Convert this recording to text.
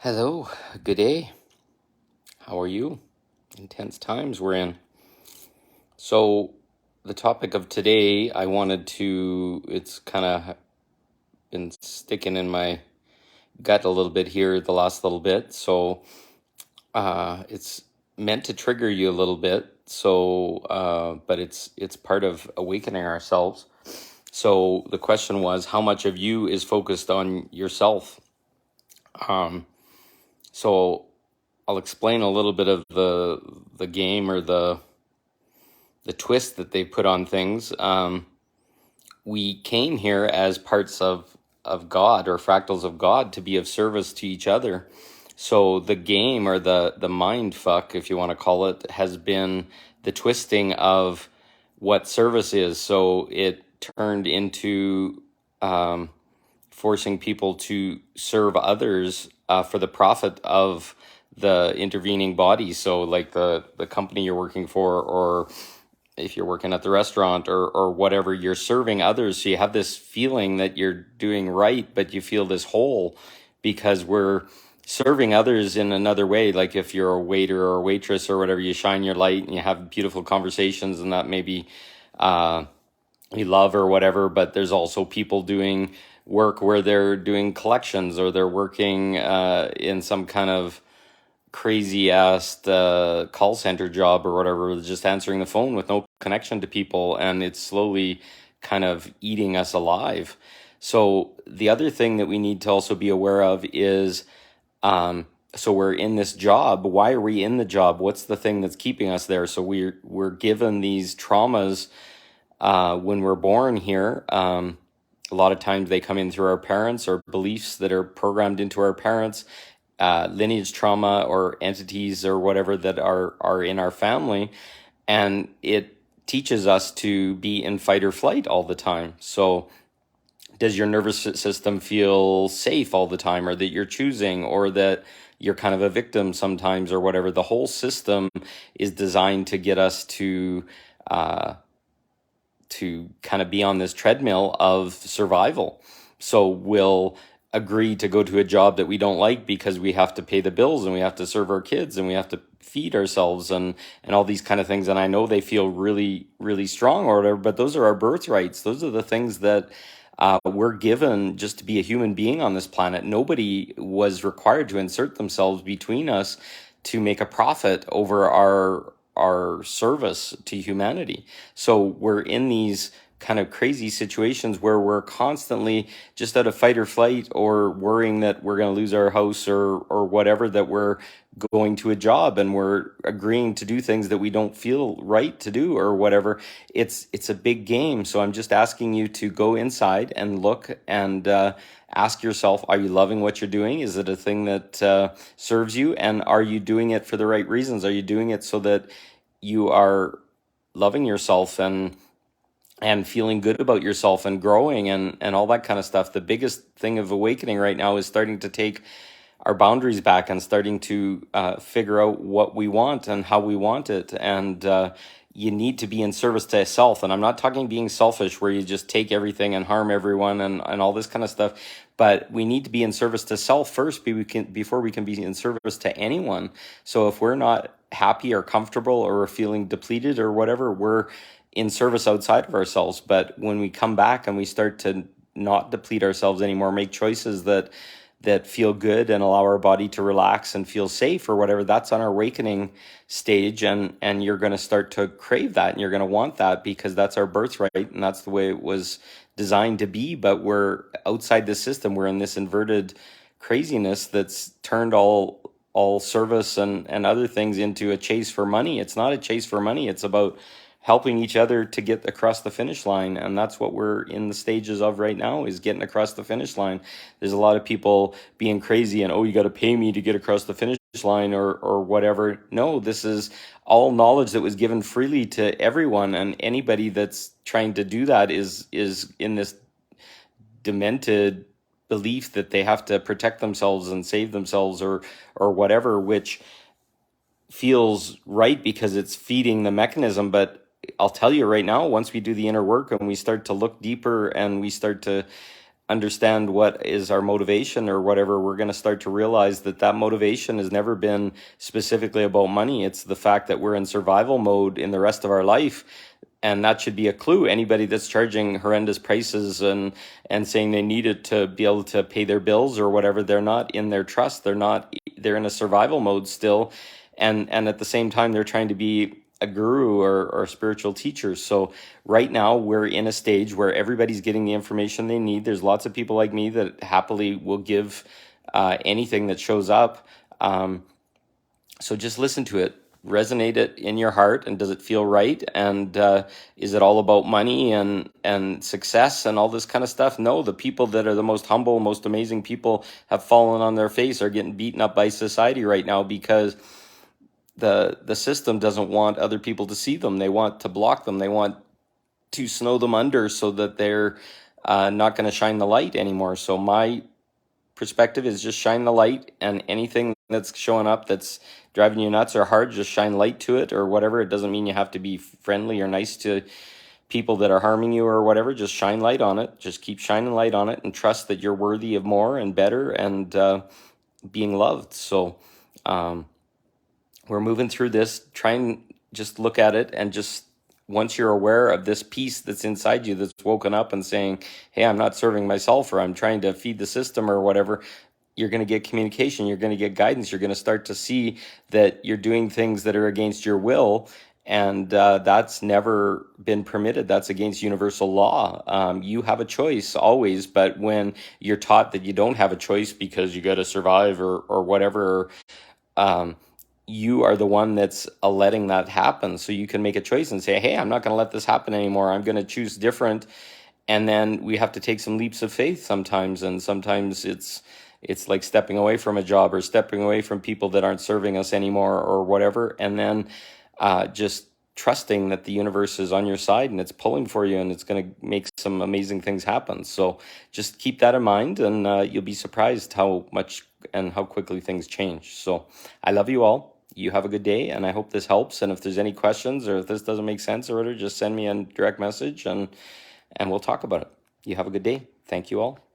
Hello, good day. How are you? Intense times we're in. So, the topic of today, it's kind of been sticking in my gut a little bit here the last little bit. So, it's meant to trigger you a little bit. But it's part of awakening ourselves. So, the question was, how much of you is focused on yourself? Um, so, I'll explain a little bit of the game or the twist that they put on things. We came here as parts of God or fractals of God to be of service to each other. So the game or the mind fuck, if you want to call it, has been the twisting of what service is. So it turned into forcing people to serve others for the profit of the intervening body. So like the company you're working for, or if you're working at the restaurant or whatever, you're serving others. So you have this feeling that you're doing right, but you feel this hole because we're serving others in another way. Like if you're a waiter or a waitress or whatever, you shine your light and you have beautiful conversations, and that maybe you love or whatever. But there's also people doing work where they're doing collections, or they're working in some kind of crazy ass call center job or whatever, just answering the phone with no connection to people, and it's slowly kind of eating us alive. So the other thing that we need to also be aware of is so we're in this job. Why are we in the job? What's the thing that's keeping us there? So we're given these traumas when we're born here. A lot of times they come in through our parents, or beliefs that are programmed into our parents, lineage trauma or entities or whatever that are in our family, and it teaches us to be in fight or flight all the time. So does your nervous system feel safe all the time, or that you're choosing, or that you're kind of a victim sometimes, or whatever? The whole system is designed to get us uh, to kind of be on this treadmill of survival. So we'll agree to go to a job that we don't like because we have to pay the bills, and we have to serve our kids, and we have to feed ourselves, and all these kind of things. And I know they feel really, really strong or whatever, but those are our birthrights. Those are the things that we're given just to be a human being on this planet. Nobody was required to insert themselves between us to make a profit over our service to humanity. So we're in these kind of crazy situations where we're constantly just out of fight or flight, or worrying that we're going to lose our house, or whatever, that we're going to a job and we're agreeing to do things that we don't feel right to do or whatever. It's a big game. So I'm just asking you to go inside and look, and ask yourself, are you loving what you're doing? Is it a thing that serves you? And are you doing it for the right reasons? Are you doing it so that you are loving yourself and feeling good about yourself and growing and all that kind of stuff? The biggest thing of awakening right now is starting to take our boundaries back, and starting to figure out what we want and how we want it. And you need to be in service to self. And I'm not talking being selfish where you just take everything and harm everyone and all this kind of stuff. But we need to be in service to self first before we can be in service to anyone. So if we're not happy or comfortable, or we're feeling depleted or whatever, we're in service outside of ourselves. But when we come back and we start to not deplete ourselves anymore, make choices that feel good and allow our body to relax and feel safe or whatever, that's on our awakening stage. And you're going to start to crave that, and you're going to want that, because that's our birthright, and that's the way it was designed to be. But we're outside this system. We're in this inverted craziness that's turned all service and other things into a chase for money. It's not a chase for money. It's about helping each other to get across the finish line. And that's what we're in the stages of right now, is getting across the finish line. There's a lot of people being crazy and, oh, you got to pay me to get across the finish line or whatever. No, this is all knowledge that was given freely to everyone. And anybody that's trying to do that is in this demented belief that they have to protect themselves and save themselves or whatever, which feels right because it's feeding the mechanism. But I'll tell you right now, once we do the inner work and we start to look deeper and we start to understand what is our motivation or whatever, we're going to start to realize that that motivation has never been specifically about money. It's the fact that we're in survival mode in the rest of our life. And that should be a clue. Anybody that's charging horrendous prices and saying they need it to be able to pay their bills or whatever, they're not in their trust. They're in a survival mode still. And at the same time, they're trying to be a guru or a spiritual teacher. So right now we're in a stage where everybody's getting the information they need. There's lots of people like me that happily will give anything that shows up. So just listen to it, resonate it in your heart, and does it feel right? And is it all about money and success and all this kind of stuff? No, the people that are the most humble, most amazing people have fallen on their face, are getting beaten up by society right now because the system doesn't want other people to see them. They want to block them. They want to snow them under so that they're not going to shine the light anymore. So my perspective is just shine the light, and anything that's showing up that's driving you nuts or hard, just shine light to it or whatever. It doesn't mean you have to be friendly or nice to people that are harming you or whatever. Just shine light on it. Just keep shining light on it and trust that you're worthy of more and better and being loved. So we're moving through this. Try and just look at it, and just once you're aware of this piece that's inside you that's woken up and saying, hey, I'm not serving myself, or I'm trying to feed the system or whatever, you're going to get communication, you're going to get guidance, you're going to start to see that you're doing things that are against your will, and that's never been permitted. That's against universal law. You have a choice always, but when you're taught that you don't have a choice because you got to survive or whatever, you are the one that's letting that happen. So you can make a choice and say, hey, I'm not going to let this happen anymore. I'm going to choose different. And then we have to take some leaps of faith sometimes. And sometimes it's like stepping away from a job or stepping away from people that aren't serving us anymore or whatever. And then just trusting that the universe is on your side and it's pulling for you and it's going to make some amazing things happen. So just keep that in mind, and you'll be surprised how much and how quickly things change. So I love you all. You have a good day, and I hope this helps. And if there's any questions or if this doesn't make sense or whatever, just send me a direct message and we'll talk about it. You have a good day. Thank you all.